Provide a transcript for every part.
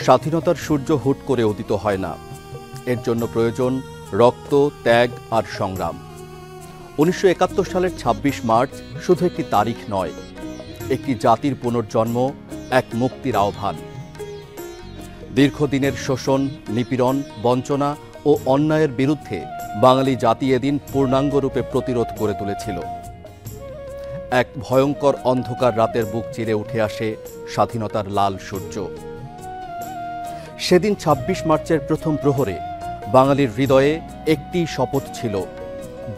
স্বাধীনতার সূর্য হুট করে উদিত হয় না, এর জন্য প্রয়োজন রক্ত, ত্যাগ আর সংগ্রাম। 1971 সালের 26 মার্চ শুধু একটি তারিখ নয়, একটি জাতির পুনর্জন্ম, এক মুক্তির আহ্বান। দীর্ঘদিনের শোষণ, নিপীড়ন, বঞ্চনা ও অন্যায়ের বিরুদ্ধে বাঙালি জাতি এদিন পূর্ণাঙ্গরূপে প্রতিরোধ করে তুলেছিল। এক ভয়ঙ্কর অন্ধকার রাতের বুক চিরে উঠে আসে স্বাধীনতার লাল সূর্য। সেদিন 26 মার্চের প্রথম প্রহরে বাঙালির হৃদয়ে একটি শপথ ছিল,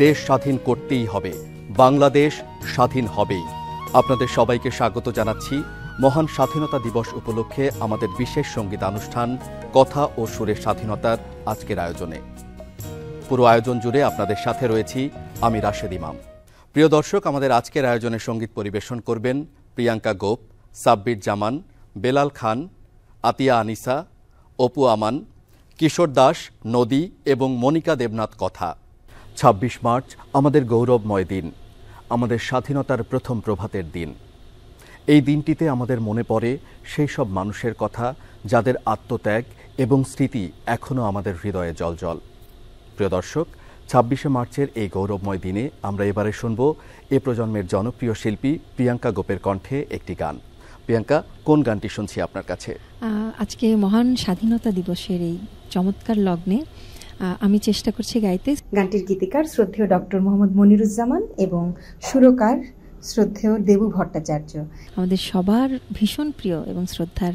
দেশ স্বাধীন করতেই হবে, বাংলাদেশ স্বাধীন হবেই। আপনাদের সবাইকে স্বাগত জানাচ্ছি মহান স্বাধীনতা দিবস উপলক্ষে আমাদের বিশেষ সঙ্গীতানুষ্ঠান কথা ও সুরের স্বাধীনতার আজকের আয়োজনে। পুরো আয়োজন জুড়ে আপনাদের সাথে রয়েছি আমি রাশেদ ইমাম। প্রিয় দর্শক, আমাদের আজকের আয়োজনে সঙ্গীত পরিবেশন করবেন প্রিয়াঙ্কা গোপ, সাব্বির জামান, বেলাল খান, আতিয়া আনিসা, অপু আমান, কিশোর দাস, নদী এবং মনিকা দেবনাথ কথা। 26 মার্চ আমাদের গৌরবময় দিন, আমাদের স্বাধীনতার প্রথম প্রভাতের দিন। এই দিনটিতে আমাদের মনে পড়ে সেই সব মানুষের কথা যাদের আত্মত্যাগ এবং স্মৃতি এখনও আমাদের হৃদয়ে জ্বলজ্বল। প্রিয় দর্শক, 26শে মার্চের এই গৌরবময় দিনে আমরা এবারে শুনব এ প্রজন্মের জনপ্রিয় শিল্পী প্রিয়াঙ্কা গোপের কণ্ঠে একটি গান। প্রিয়াঙ্কা, কোন গানটি শুনছি আপনার কাছে? আজকে মহান স্বাধীনতা দিবসের এই চমৎকার লগ্নে আমি চেষ্টা করছি গাইতে। গানটির গীতিকার শ্রদ্ধেয় ডক্টর মোহাম্মদ মনিরুজ্জামান এবং সুরকার শ্রদ্ধেয় দেবু ভট্টাচার্য। আমাদের সবার ভীষণ প্রিয় এবং শ্রদ্ধার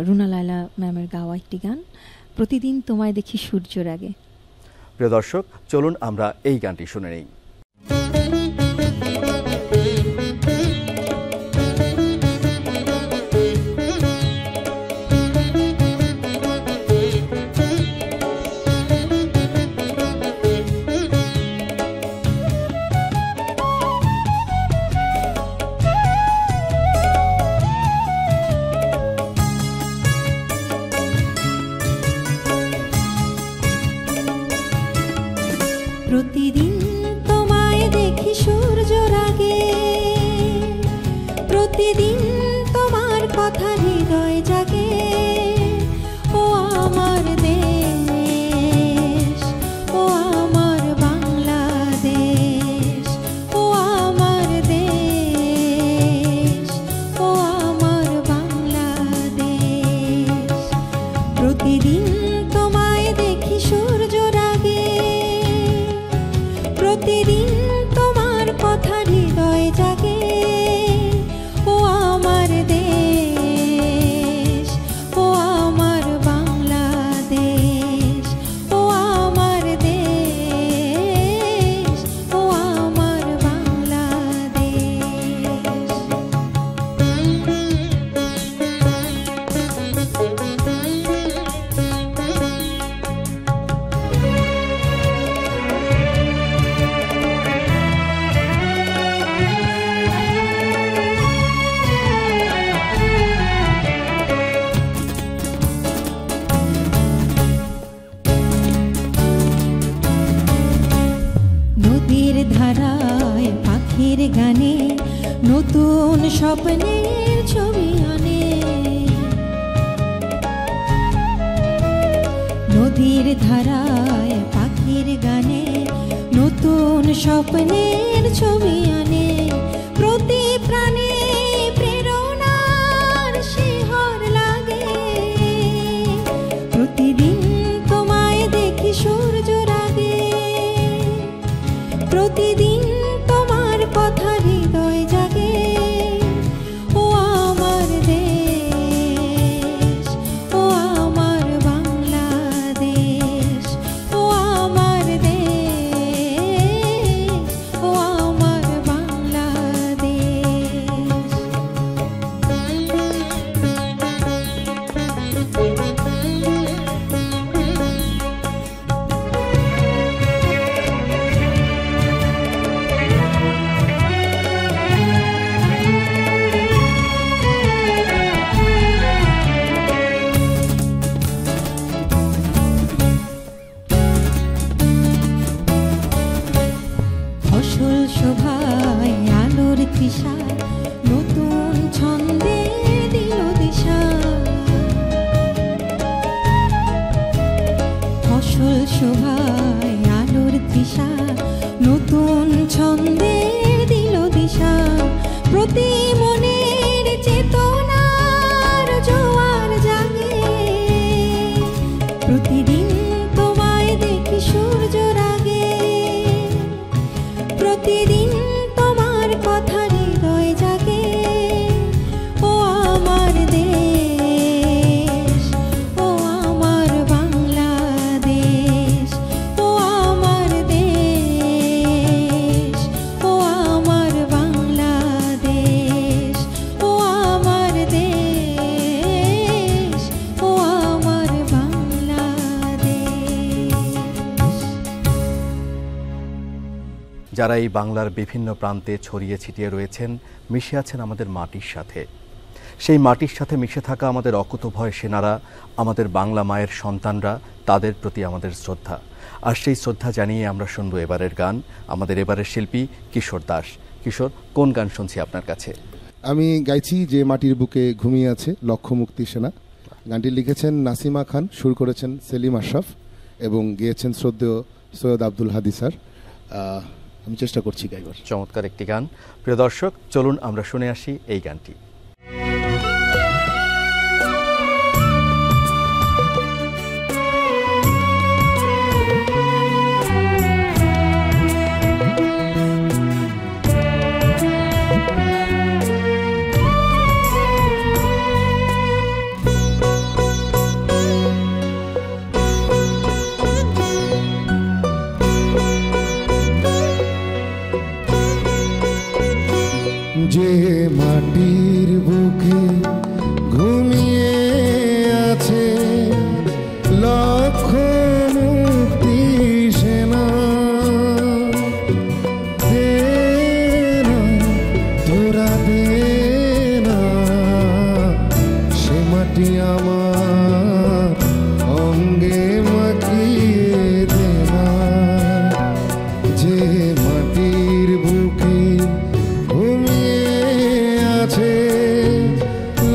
রুনা লায়লা ম্যামের গাওয়া একটি গান, প্রতিদিন তোমায় দেখি সূর্যের আগে। প্রিয় দর্শক, চলুন আমরা এই গানটি শুনে নেই। প্রতিদিন তোমায় দেখি সূর্যের আগে, প্রতিদিন তোমার কথা হৃদয় জাগে। ও আমার দেশ, ও আমার বাংলাদেশ, ও আমার দেশ, ও আমার বাংলাদেশ। প্রতিদিন তোমায় দেখি সূর্যের আগে, প্রতিদিন তোমার কথা হৃদয় জাগে। ও আমার দেশ, ও আমার বাংলাদেশ, ও আমার দেশ, ও আমার নদীর ধারায় পাখির গানে নতুন স্বপ্নের ছবি আনে। নদীর ধারায় পাখির গানে নতুন স্বপ্নের ছবি আনে। প্রতি প্রাণে প্রেরণার শিহর লাগে। প্রতিদিন তোমায় দেখি সূর্যের আগে, প্রতিদিন তোমার কথা হৃদয় জাগে। ও আমার দেশ, ও আমার বাংলাদেশ, ও আমার দেশ, ও আমার বাংলাদেশ। যারা এই বাংলার বিভিন্ন প্রান্তে ছড়িয়ে ছিটিয়ে রয়েছেন, মিশে আছেন আমাদের মাটির সাথে। সেই মাটির সাথে মিশে থাকা আমাদের অকুতভয় সেনারা, আমাদের বাংলা মায়ের সন্তানরা, তাদের প্রতি আমাদের শ্রদ্ধা। আর সেই শ্রদ্ধা জানিয়ে আমরা শুনবো এবারের গান। আমাদের এবারের শিল্পী কিশোর দাস। কিশোর, কোন গান শুনছি আপনার কাছে? আমি গাইছি যে মাটির বুকে ঘুমিয়ে আছে লক্ষ্য মুক্তি সেনা। গানটি লিখেছেন নাসিমা খান, সুর করেছেন সেলিম আশরাফ এবং গেয়েছেন শ্রদ্ধেয় সৈয়দ আব্দুল হাদি স্যার। আমি চেষ্টা করছি গাইবার। চমৎকার একটি গান। প্রিয় দর্শক, চলুন আমরা শুনে আসি এই গানটি। যে মাটির বুকে ঘুমিয়ে আছে লক্ষ্য মুক্তি সেনা, দে না তোরা দে না সে মাটি আমার অঙ্গে মাখিয়ে দে না। যে মাটির বুকে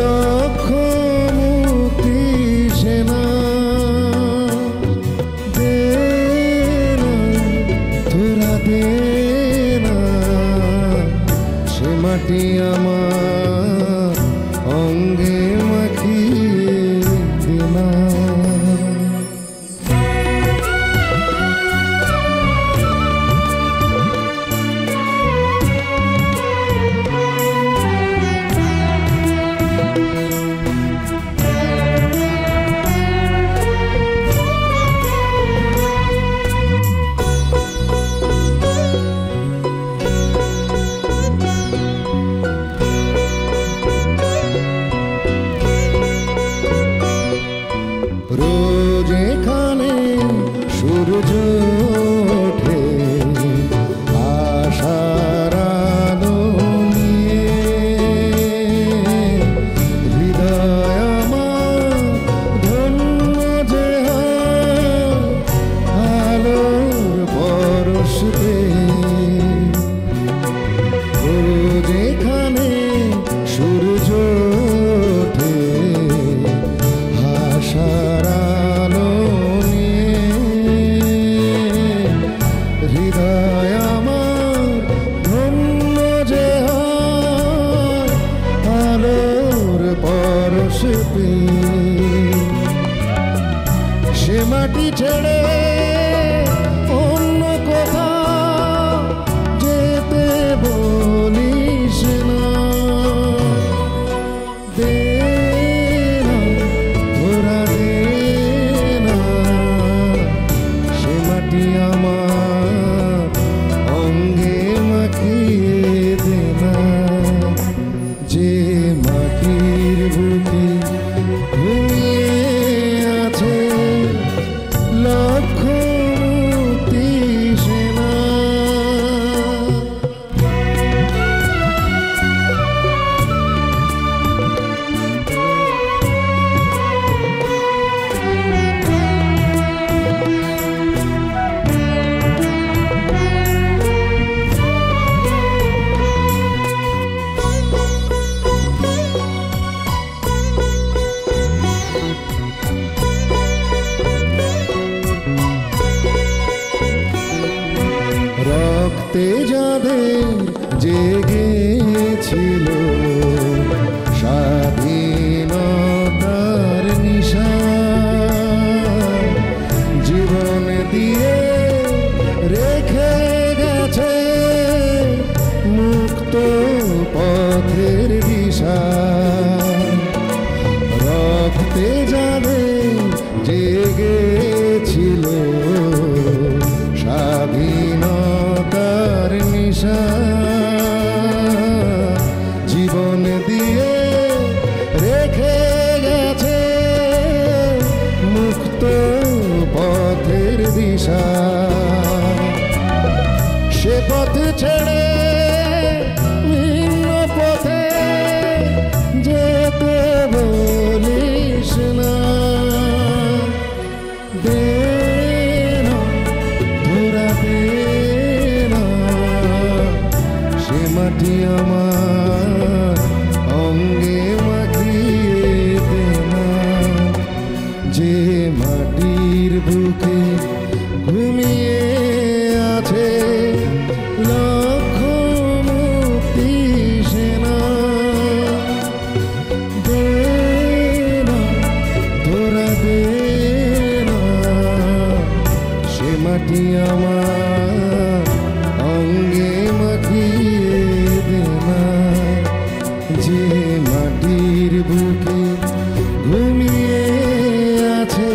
লক্ষ্য মুক্তি সেনা, দে না তোরা দে না সে মাটি আমার অঙ্গে মাখিয়ে দে না। রোজ এখানে সূর্য ওঠে আশার আলো নিয়ে, হৃদয় আমার ধন্য যে আলোর পরশ পেয়ে। রোজ এখানে সূর্য ওঠে আশার আলো নিয়ে, হৃদয় আমার ধন্য যে আলোর পরশ পেয়ে। সে মাটি ছেড়ে অন্য কোথাও যেতে বলিস না, দে না তোরা দে না সে মাটি আমার অঙ্গে মাখিয়ে দে না। যে মাটির বুকে ঘুমিয়ে আছে লক্ষ্য মুক্তি সেনা। রক্তে যাদের জেগেছিল স্বাধীনতার নিশা, জীবন দিয়ে রেখে গেছে মুক্ত পথের দিশা। রক্তে যাদের জেগেছিল স্বাধীনতার নিশা, জীবন দিয়ে রেখে গেছে মুক্ত পথের দিশা। সে পথ ছেড়ে ভিন্ন পথে যেতে বলিস না, দে না ধরা দে না সে মাটি আমার অঙ্গে মাখিয়ে দে না, যে মাটির বুকে ঘুমিয়ে আছে লক্ষ মুক্তি সেনা, দে না তোরা দে না সে মাটি আমার অঙ্গে মাখিয়ে দে না, যে মাটির বুকে ঘুমিয়ে আছে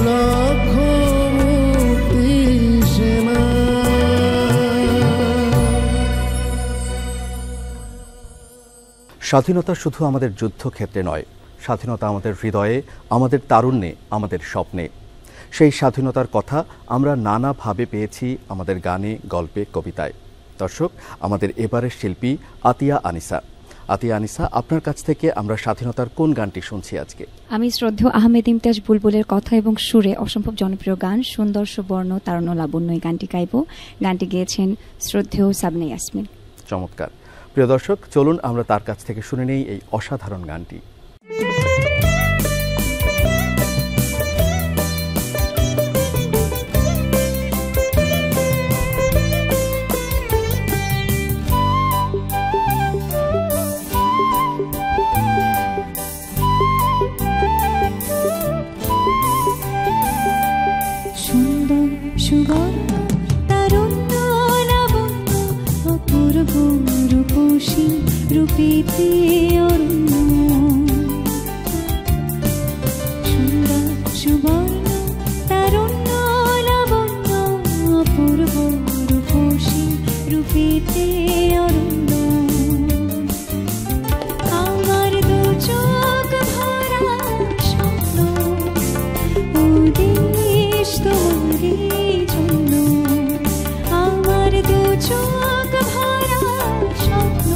লক্ষ মুক্তি সেনা। স্বাধীনতা শুধু আমাদের যুদ্ধক্ষেত্রে নয়, স্বাধীনতা আমাদের হৃদয়ে, আমাদের তারুণ্যে, আমাদের স্বপ্নে। সেই স্বাধীনতার কথা আমরা নানাভাবে পেয়েছি আমাদের গানে, গল্পে, কবিতায়। দর্শক, আমাদের এবারের শিল্পী আতিয়া আনিসা। আতিয়া আনিসা, আপনার কাছ থেকে আমরা স্বাধীনতার কোন গানটি শুনছি আজকে? আমি শ্রদ্ধেয় আহমেদ ইমতিয়াজ বুলবুলের কথা এবং সুরে অসম্ভব জনপ্রিয় গান সুন্দর সুবর্ণ তারুণ্য লাবণ্য এই গানটি গাইব। গানটি গেয়েছেন শ্রদ্ধেয় সাবনে ইয়াসমিন। চমৎকার। প্রিয় দর্শক, চলুন আমরা তার কাছ থেকে শুনে নেই এই অসাধারণ গানটি। সুন্দর সুবর্ণ তারুণ্য লাবণ্য অপূর্ব রূপসী রূপীতে অরণ্য, সুন্দর সুবর্ণ তারুণ্য লাবণ্য অপূর্ব রূপসী রূপীতে অরণ্য, আমার দু চোখ ভরা স্বপ্ন উদেশ তোমারই জন্য, আমার দু চোখ ভরা স্বপ্ন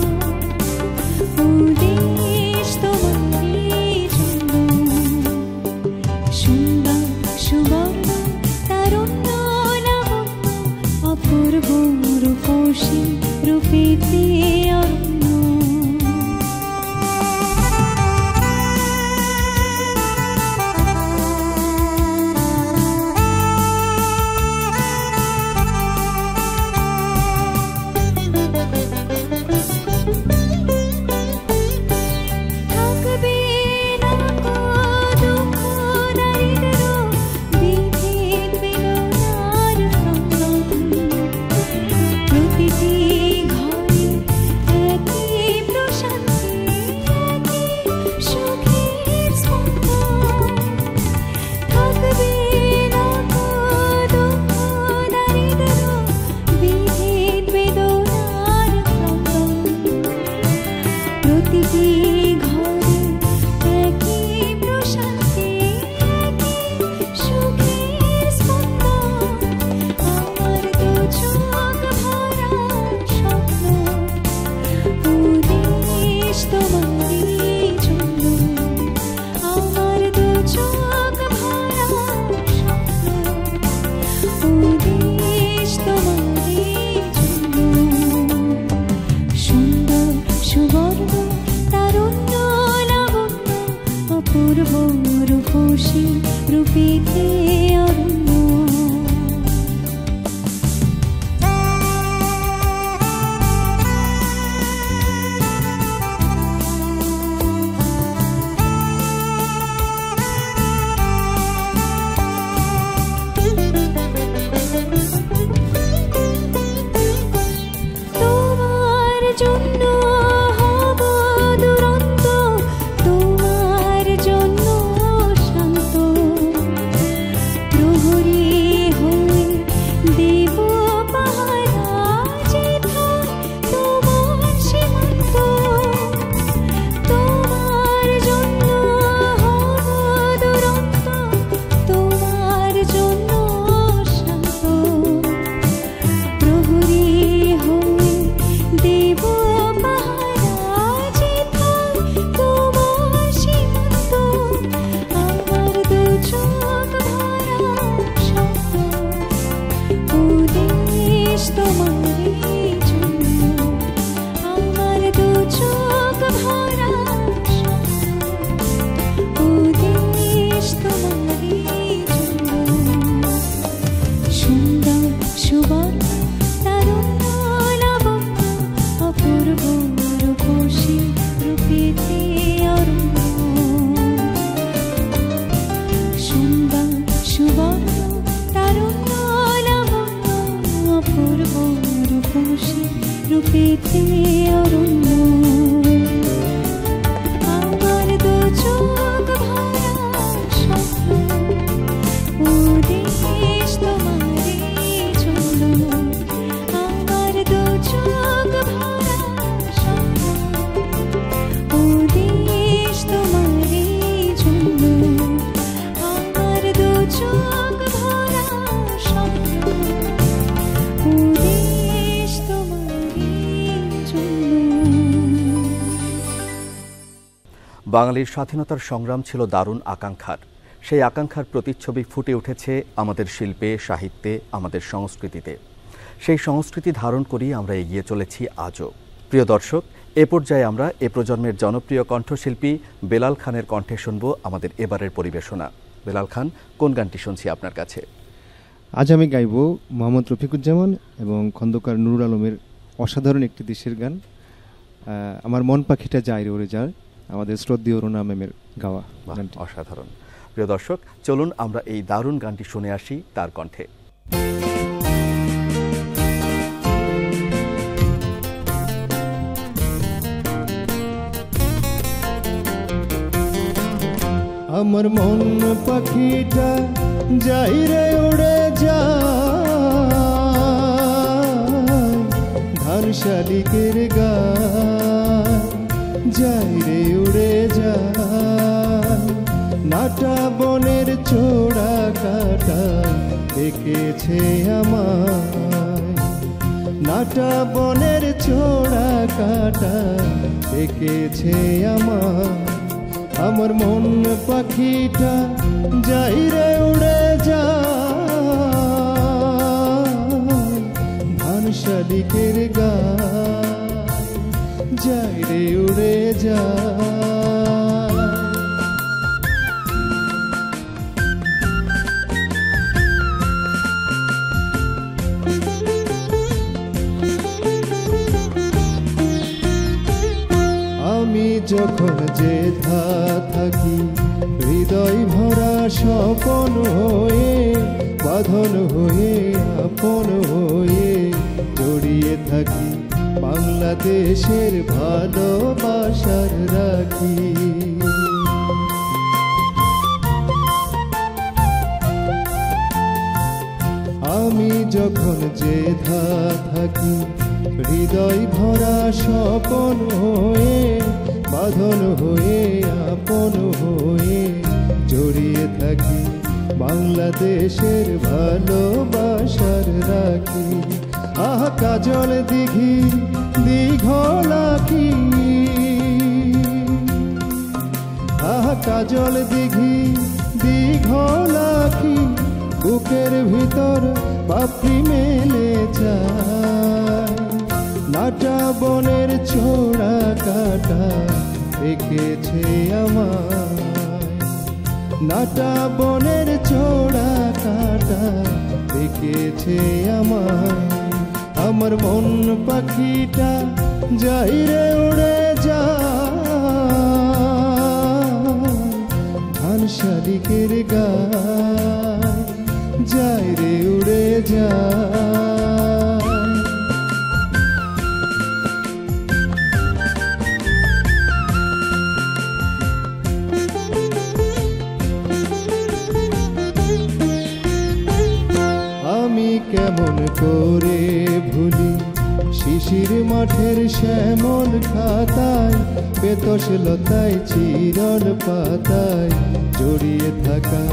উদেশ তোমারই জন্য, সুন্দর সুবর্ণ তারুণ্য লাবণ্য অপূর্ব রূপসী রূপীতে অরণ্য। থাকবে না কো দুঃখ দারিদ্র বিভেদ বেদনার ক্রন্দন, প্রতিটি ঘরে একই প্রশান্তি একই সুখের স্পন্দন, থাকবে না কো দুঃখ দারিদ্র বিভেদ বেদনার ক্রন্দন, প্রতিটি ঘরে একই প্রশান্তি একই সুখের স্পন্দন, আমার দু চোখ ভরা স্বপ্ন উদেশ তোমারই জন্য, আমার দু চোখ ভরা স্বপ্ন উদেশ তোমারই জন্য, সুন্দর সুবর্ণ তারুণ্য লাবণ্য অপূর্ব রূপসী রূপীতে অরণ্য। তোমার জন্য হব দুরন্ত, তোমার জন্য শান্ত, প্রহরী দেখিতে অরণ্য আমার দু চোখ ভরা স্বপ্ন ও দেশ তোমারই জন্য আমার দু চোখ ভরা স্বপ্ন ও দেশ তোমারই জন্য আমার দু চোখ ভরা স্বপ্ন ও দেশ তোমারই জন্য। বাঙালির স্বাধীনতার সংগ্রাম ছিল দারুণ আকাঙ্ক্ষার। সেই আকাঙ্ক্ষার প্রতিচ্ছবি ফুটে উঠেছে আমাদের শিল্পে, সাহিত্যে, আমাদের সংস্কৃতিতে। সেই সংস্কৃতি ধারণ করেই আমরা এগিয়ে চলেছি আজও। প্রিয় দর্শক, এ পর্যায়ে আমরা এ প্রজন্মের জনপ্রিয় কণ্ঠশিল্পী বেলাল খানের কণ্ঠে শুনব আমাদের এবারের পরিবেশনা। বেলাল খান, কোন গানটি শুনছি আপনার কাছে? আজ আমি গাইব মোহাম্মদ রফিকুজ্জামান এবং খন্দকার নুরুল আলমের অসাধারণ একটি দেশের গান, আমার মন পাখিটা যায় রে ওরে যায়, আমাদের শ্রদ্ধেয় রুনা ম্যামের গাওয়া গানটি। অসাধারণ। প্রিয় দর্শক, চলুন আমরা এই দারুণ গানটি শুনে আসি তার কণ্ঠে। আমার মন পাখিটা যাই রে উড়ে যায়, ধান শালিকের গায় যাই রে উড়ে যায়, নাটা বনের চোড়া কাটা দেখেছে আমায়, নাটা বনের চোড়া কাটা দেখেছে আমায়, আমার মন পাখিটা যাই রে উড়ে যায়, ধান শালিকের গায় যাই রে উড়ে যায়। আমি যখন যেথা থাকি হৃদয় ভরা স্বপন হয়ে, বাঁধন হয়ে আপন হয়ে জড়িয়ে থাকি, বাংলাদেশের ভালোবাসার রাখি। আমি যখন যেথা থাকি হৃদয় ভরা স্বপন হয়ে, বাঁধন হয়ে আপন হয়ে জড়িয়ে থাকি, বাংলাদেশের ভালোবাসার রাখি। আহ কাজল দিঘি দীঘল আঁখি, আহ কাজল দিঘি দীঘল আঁখি, বুকের ভিতর পাপড়ি মেলে যায়, নাটা বনের ছোড়া কাটা দেখেছে আমায়, নাটা বনের ছোড়া কাটা দেখেছে আমায়, আমার মন পাখিটা যাই রে উড়ে যায়, ধান শালিকের গায় যাই রে উড়ে যায়। আমি কেমন করে ভুলি শিশির মাঠের শ্যামল খাতায়, বেতস লতায় চিরল পাতায় জড়িয়ে থাকা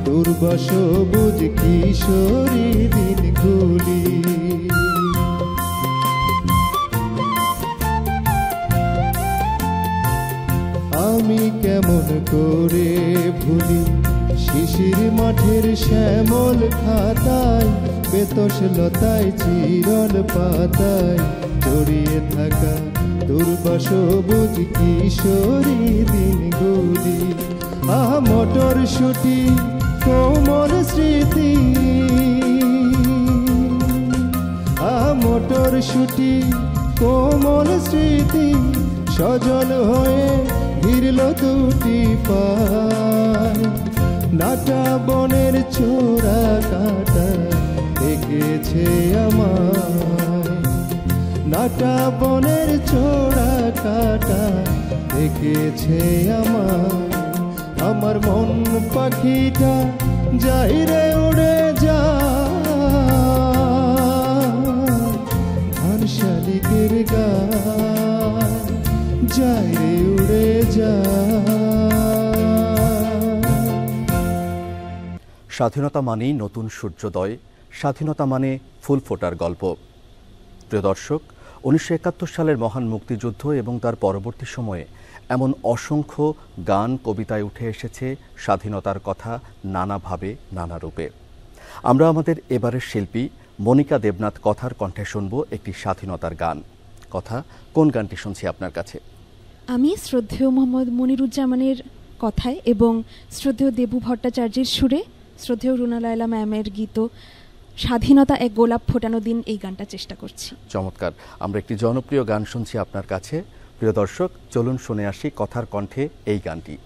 দুর্বাস সবুজ কিশোরী দিনগুলি। আমি কেমন করে ভুলি শিশির মাঠের শ্যামল খাতায়, বেতস লতায় চিরল পাতায় জড়িয়ে থাকা দুর্বাস সবুজ কিশোরী দিনগুলি। আহ মোটর শুটি কোমল স্মৃতি, আহ মোটর শুটি কোমল স্মৃতি, সজল হয়ে ঘিরল দুটি পায়, নাটা বনের চোরা কাটা দেখেছে আমায়, কাটা বনের চোরা কাটা দেখেছে আমার মন পাখিটা যাই রে উড়ে যা ধান শালিকের গান যাই রে উড়ে যা। স্বাধীনতা মানেই নতুন সূর্যোদয়, স্বাধীনতা মানে ফুল ফোটার গল্প। প্রিয় দর্শক, 1971 সালের মহান মুক্তিযুদ্ধ এবং তার পরবর্তী সময়ে এমন অসংখ্য গান কবিতায় উঠে এসেছে স্বাধীনতার কথা নানাভাবে নানা রূপে। আমরা আমাদের এবারের শিল্পী মনিকা দেবনাথ কথার কণ্ঠে শুনব একটি স্বাধীনতার গান। কথা, কোন গানটি শুনছি আপনার কাছে? আমি শ্রদ্ধেয় মোহাম্মদ মনিরুজ্জামানের কথায় এবং শ্রদ্ধেয় দেবু ভট্টাচার্যের সুরে শ্রদ্ধেয় রুনা লায়লা ম্যামের গীত স্বাধীনতা এক গোলাপ ফোটানো দিন এই গানটা চেষ্টা করছি। চমৎকার, আমরা একটি জনপ্রিয় গান শুনছি আপনার কাছে। প্রিয় দর্শক, চলুন শুনে আসি কথার কণ্ঠে এই গানটি।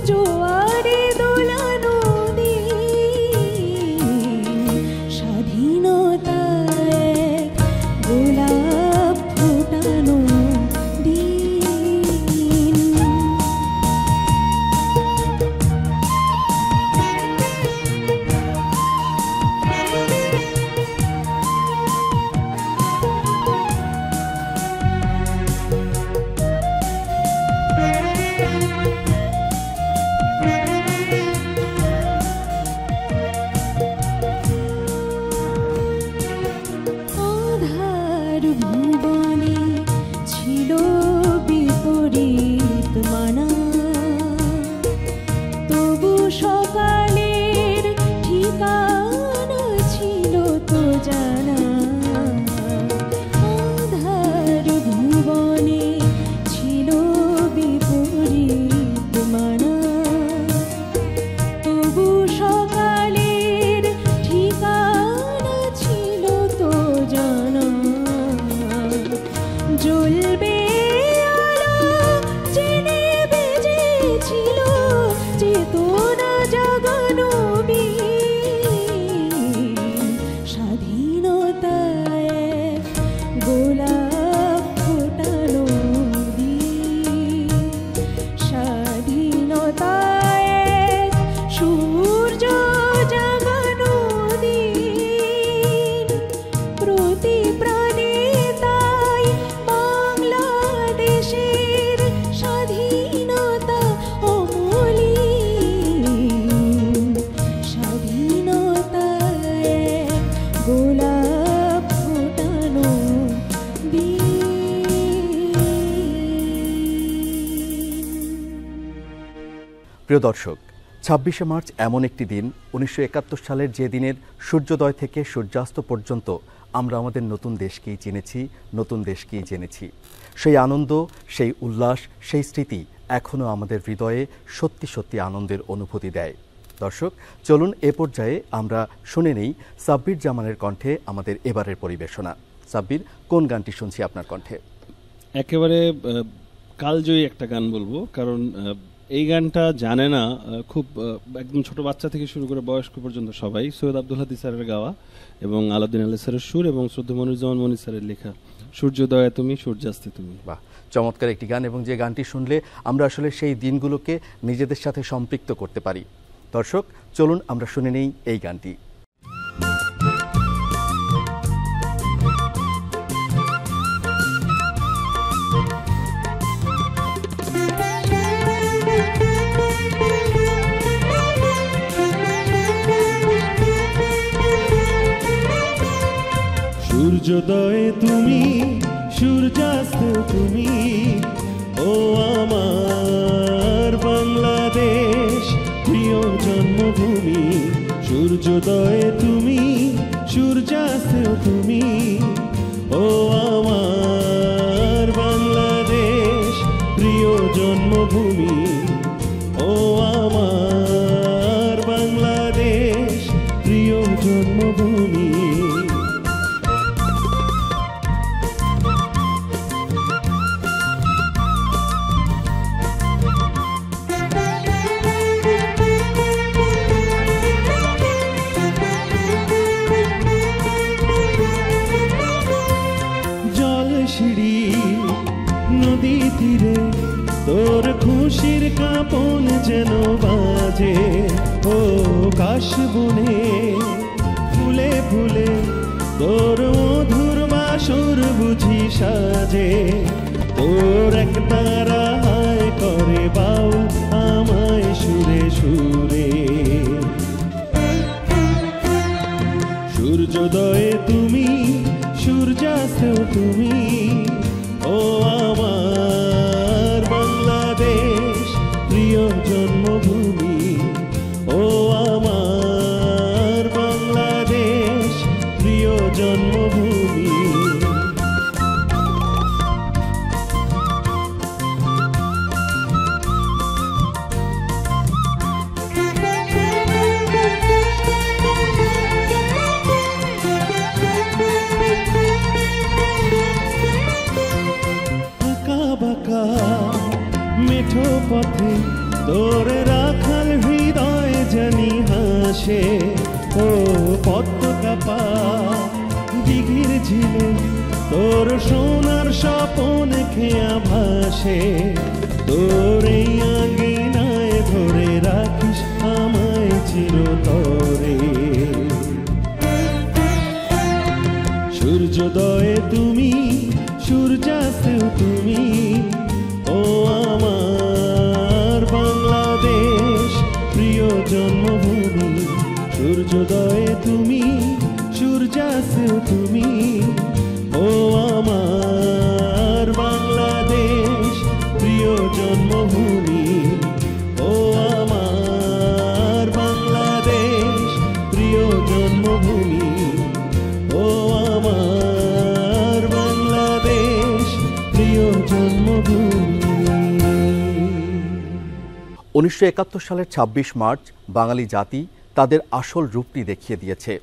জোয়ারে দোলা প্রিয় দর্শক, ২৬শে মার্চ এমন একটি দিন, ১৯৭১ সালের যে দিনের সূর্যোদয় থেকে সূর্যাস্ত পর্যন্ত আমরা আমাদের নতুন দেশকেই চিনেছি, নতুন দেশকেই জেনেছি। সেই আনন্দ, সেই উল্লাস, সেই স্মৃতি এখনও আমাদের হৃদয়ে সত্যি সত্যি আনন্দের অনুভূতি দেয়। দর্শক, চলুন এ পর্যায়ে আমরা শুনে নেই সাব্বির জামানের কণ্ঠে আমাদের এবারের পরিবেশনা। সাব্বির, কোন গানটি শুনছি আপনার কণ্ঠে? একেবারে কালজয়ী একটা গান বলবো, কারণ এই গানটা জানে না খুব একদম ছোট বাচ্চা থেকে শুরু করে বয়স্ক পর্যন্ত সবাই। সৈয়দ আব্দুল হাদী স্যারের গাওয়া এবং আলাউদ্দিন আলী স্যারের সুর এবং শ্রদ্ধেয় মনিরুজ্জামান মনির স্যারের লেখা, সূর্যোদয়ে তুমি সূর্যাস্তে তুমি। বাহ, চমৎকার একটি গান, এবং যে গানটি শুনলে আমরা আসলে সেই দিনগুলোকে নিজেদের সাথে সম্পৃক্ত করতে পারি। দর্শক, চলুন আমরা শুনে নেই এই গানটি। সূর্যোদয়ে তুমি সূর্যাস্তে তুমি, ও আমার বাংলাদেশ প্রিয় জন্মভূমি। সূর্যোদয়ে তুমি সূর্যাস্তে তুমি, ও আমার বাংলাদেশ প্রিয় জন্মভূমি। ও আমার বাংলাদেশ প্রিয় জন্মভূমি। নদী তীরে তোর খুশির কাঁপন যেন বাজে, ও কাশ বনে ফুলে ফুলে তোর মধুর বাসর বুঝি সাজে। তোর এক তারা হায় করে বাউল আমায় সুরে সুরে। সূর্যোদয়ে তুমি সূর্যাস্তেও তুমি, ও আমার বাংলাদেশ প্রিয় জন্মভূমি। ও আমার বাংলাদেশ প্রিয় জন্মভূমি। মেঠো পথে তোর রাখাল হৃদয় জানি হাসে, ও পদ্ম কাপা দিঘির ঝিলে তোর সোনার স্বপন খেয়া ভাসে। তোর এই আঙিনায় ধরে রাখিস আমায় চিরতরে। সূর্যোদয়ে তুমি সূর্যাস্তেও তুমি, ও আমার বাংলাদেশ প্রিয় জন্মভূমি। সূর্যোদয়ে তুমি সূর্যাস্তেও তুমি, ও আমার বাংলাদেশ প্রিয় জন্মভূমি। ও আমার বাংলাদেশ প্রিয় জন্মভূমি। ও আমার বাংলাদেশ প্রিয় জন্মভূমি। ১৯৭১ সালের ২৬ মার্চ বাঙালি জাতি তাদের আসল রূপটি দেখিয়ে দিয়েছে,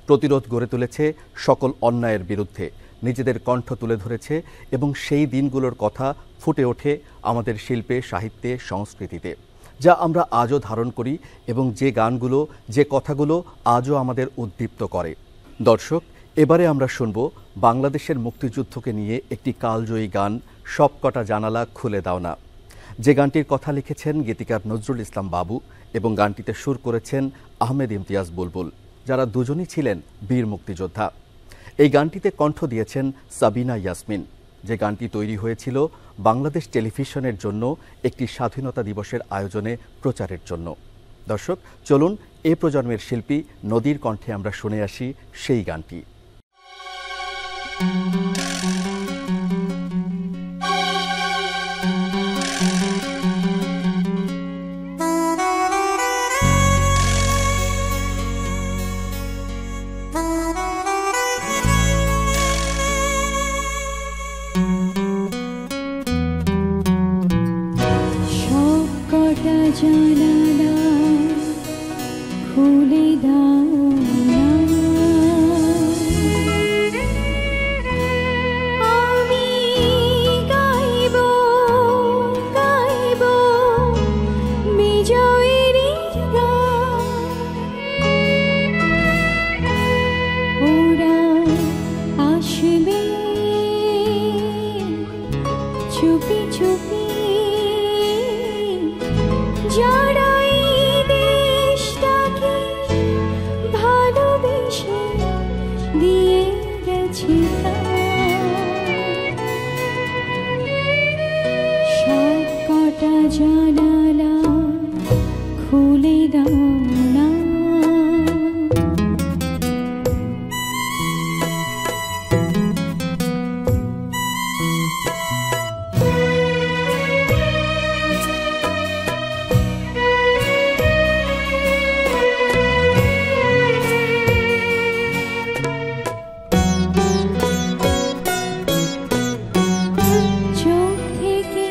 প্রতিরোধ গড়ে তুলেছে সকল অন্যায়ের বিরুদ্ধে, নিজেদের কণ্ঠ তুলে ধরেছে, এবং সেই দিনগুলোর কথা ফুটে ওঠে আমাদের শিল্পে, সাহিত্যে, সংস্কৃতিতে, যা আমরা আজও ধারণ করি, এবং যে গানগুলো, যে কথাগুলো আজও আমাদের উদ্দীপ্ত করে। দর্শক, এবারে আমরা শুনব বাংলাদেশের মুক্তিযুদ্ধকে নিয়ে একটি কালজয়ী গান, সবকটা জানালা খুলে দাও না, যে গানটির কথা লিখেছেন গীতিকার নজরুল ইসলাম বাবু এবং গানটিতে সুর করেছেন আহমেদ ইমতিয়াজ বুলবুল, যারা দুজনই ছিলেন বীর মুক্তিযোদ্ধা। এই গানটিতে কণ্ঠ দিয়েছেন সাবিনা ইয়াসমিন, যে গানটি তৈরি হয়েছিল বাংলাদেশ টেলিভিশনের জন্য একটি স্বাধীনতা দিবসের আয়োজনে প্রচারের জন্য। দর্শক, চলুন এ প্রজন্মের শিল্পী নদীর কণ্ঠে আমরা শুনে আসি সেই গানটি। কটা জানালা খুলে দাও না, আমি গাইব গাইব বিজয়ের গান। ওরা আসবে চুপি চুপি, যারা এই দেশটাকে ভালোবেসে দিয়ে গেছে সব কটা জানালা খুলে দাও না। চোখ থেকে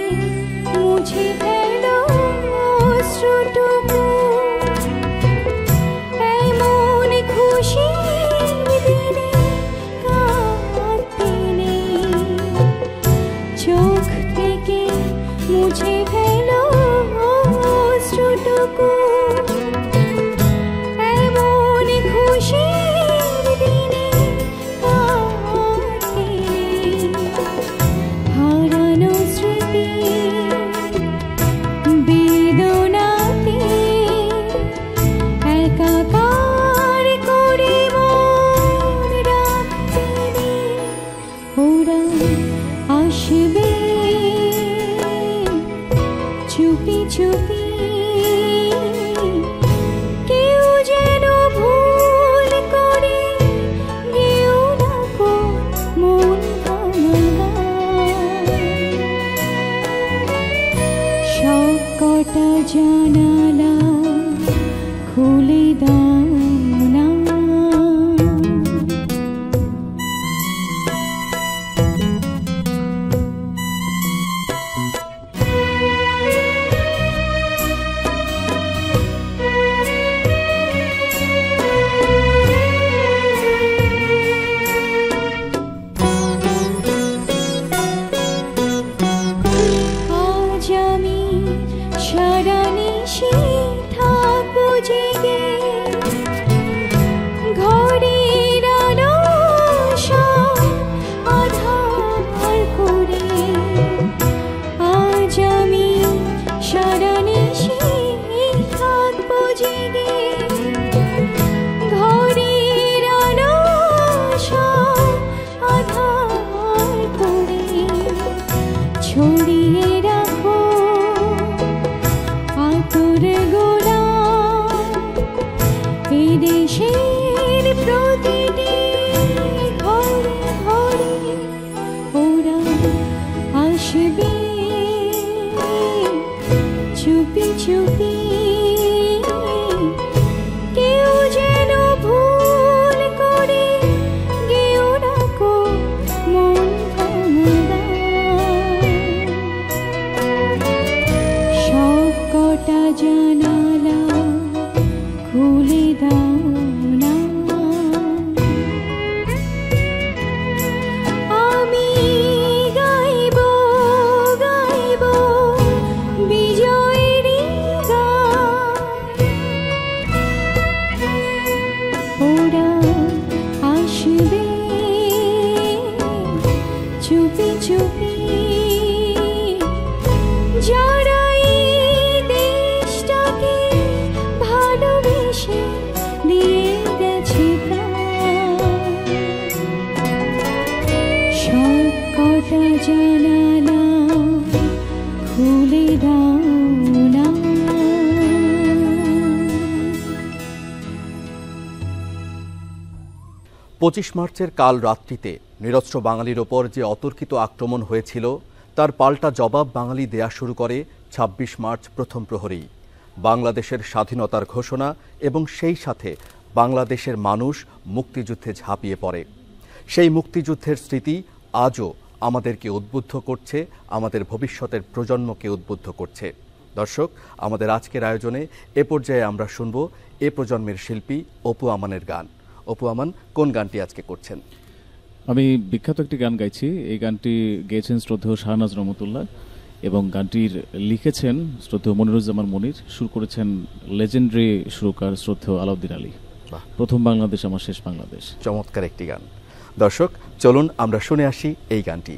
মুছে ফেলো অশ্রুটুকু, এমন খুশির দিনে কাঁদতে নেই। চোখ থেকে মুছে ফেলো অশ্রুটুকু, এমন খুশির দিনে কাঁদতে নেই। হারানো স্মৃতি বেদনাতে একাকার করে মন রাখতে নেই। ওরা আসবে চুপি চুপি, কেউ যেন ভুল করে কেউ না গো মন ভাঙা। সব কটা জানালা খুলে দাও না। আজ আমি সারা নিশি থাকবো জেগে, ঘরের আলো সব আঁধার করে। আজ আমি সারা নিশি থাকবো জেগে, ঘরের আলো সব আঁধার করে। ছড়িয়ে রাখো আতর গোলাপ এ দেশের প্রতিটি ঘরে ঘরে। ওরা আসবে চুপি চুপি, কেউ যেন ভুল করে কেউ না গো মন ভাঙা। সব কটা জানালা খুলে দাও না, আমি গাইব গাইব বিজয়ের গান। ওরা আসবে চুপি চুপি, যারা এই দেশটাকে ভালোবেসে দিয়ে গেছে প্রাণ। সব কটা জানালা খুলে দাও না। 25 মার্চের কাল রাত্রিতে নিরস্ত্র বাঙালির ওপর যে অতর্কিত আক্রমণ হয়েছিল তার পাল্টা জবাব বাঙালি দেয়া শুরু করে 26 মার্চ প্রথম প্রহরেই। বাংলাদেশের স্বাধীনতার ঘোষণা এবং সেই সাথে বাংলাদেশের মানুষ মুক্তিযুদ্ধে ঝাঁপিয়ে পড়ে। সেই মুক্তিযুদ্ধের স্মৃতি আজও আমাদেরকে উদ্বুদ্ধ করছে, আমাদের ভবিষ্যতের প্রজন্মকে উদ্বুদ্ধ করছে। দর্শক, আমাদের আজকের আয়োজনে এ পর্যায়ে আমরা শুনব এ প্রজন্মের শিল্পী অপু আমানের গান। অপু আমান, কোন গানটি আজকে করছেন? আমি বিখ্যাত একটি গান গাইছি। এই গানটি গেয়েছেন শ্রদ্ধেয় শাহনাজ রহমতুল্লাহ এবং গানটির লিখেছেন শ্রদ্ধেয় মনিরুজ্জামান মনির, সুর করেছেন লেজেন্ডারি সুরকার শ্রদ্ধেয় আলাউদ্দিন আলী। প্রথম বাংলাদেশ আমার শেষ বাংলাদেশ। চমৎকার একটি গান। দর্শক, চলুন আমরা শুনে আসি এই গানটি।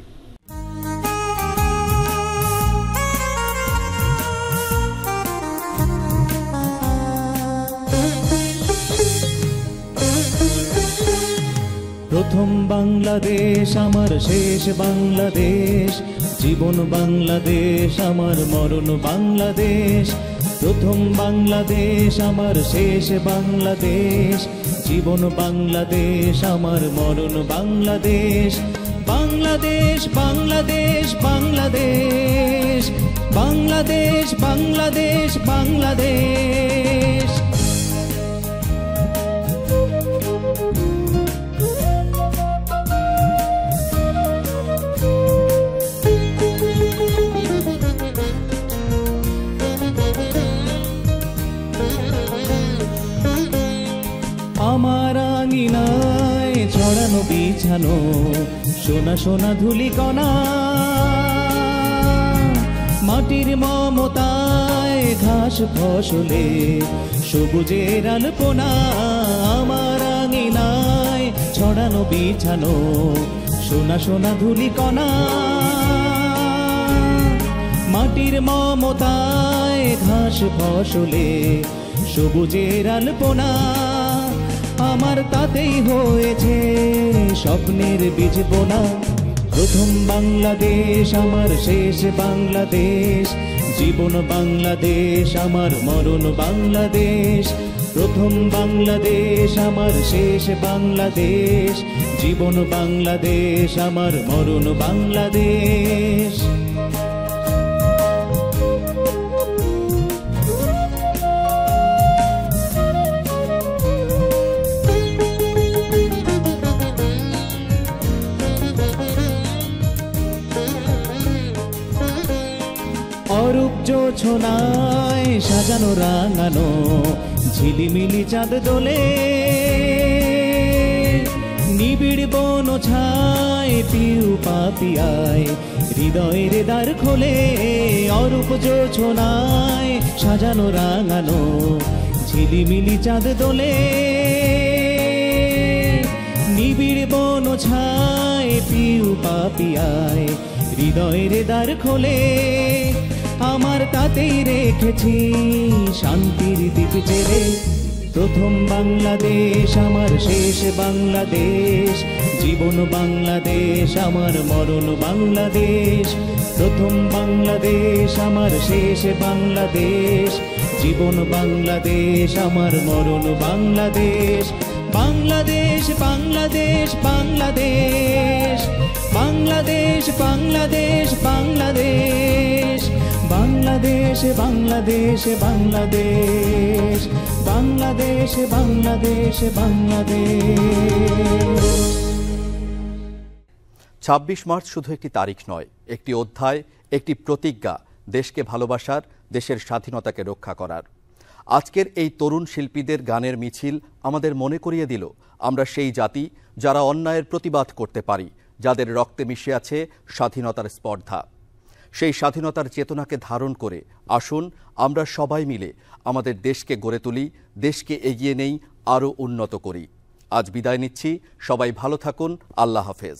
প্রথম বাংলাদেশ আমার শেষ বাংলাদেশ, জীবন বাংলাদেশ আমার মরণ বাংলাদেশ। প্রথম বাংলাদেশ আমার শেষ বাংলাদেশ, জীবন বাংলাদেশ আমার মরণ বাংলাদেশ। বাংলাদেশ বাংলাদেশ বাংলাদেশ, বাংলাদেশ বাংলাদেশ বাংলাদেশ। আমার আঙিনায় ছড়ানো বিছানো সোনা সোনা ধুলিকণা, মাটির মমতায় ঘাস ফসলে সবুজের আলপনা। আমার আঙিনায় ছড়ানো বিছানো সোনা সোনা ধুলিকণা, মাটির মমতায় ঘাস ফসলে সবুজের আলপনা। আমার তাতেই হয়েছে স্বপ্নের বীজ বোনা। প্রথম বাংলাদেশ আমার শেষ বাংলাদেশ, জীবন বাংলাদেশ আমার মরণ বাংলাদেশ। প্রথম বাংলাদেশ আমার শেষ বাংলাদেশ, জীবন বাংলাদেশ আমার মরণ বাংলাদেশ। অরূপ জোছনায় সাজানো রাঙানো ঝিলিমিলি চাঁদ দোলে, নিবিড় বন ছায় পিউ পাপিয়ায় হৃদয়ের দ্বার খোলে। অরূপ জোছনায় সাজানো রাঙানো ঝিলিমিলি চাঁদ দোলে, নিবিড় বন ছায় পিউ পাপিয়ায় হৃদয়ের দ্বার খোলে। আমার তাতেই রেখেছি শান্তির দ্বীপ জেলে। প্রথম বাংলাদেশ আমার শেষ বাংলাদেশ, জীবন বাংলাদেশ আমার মরণ বাংলাদেশ। প্রথম বাংলাদেশ আমার শেষ বাংলাদেশ, জীবন বাংলাদেশ আমার মরণ বাংলাদেশ। বাংলাদেশ বাংলাদেশ বাংলাদেশ, বাংলাদেশ বাংলাদেশ বাংলাদেশ। বাংলাদেশ বাংলাদেশ বাংলাদেশ, বাংলাদেশ বাংলাদেশ বাংলাদেশ। ২৬ মার্চ শুধু একটি তারিখ নয়, একটি অধ্যায়, একটি প্রতিজ্ঞা দেশকে ভালোবাসার, দেশের স্বাধীনতাকে রক্ষা করার। আজকের এই তরুণ শিল্পীদের গানের মিছিল আমাদের মনে করিয়ে দিল আমরা সেই জাতি যারা অন্যায়ের প্রতিবাদ করতে পারি, যাদের রক্তে মিশে আছে স্বাধীনতার স্পর্ধা। সেই স্বাধীনতার চেতনাকে ধারণ করে আসুন আমরা সবাই মিলে আমাদের দেশকে গড়ে তুলি, দেশকে এগিয়ে নেই, আরও উন্নত করি। আজ বিদায় নিচ্ছি, সবাই ভালো থাকুন, আল্লাহ হাফেজ।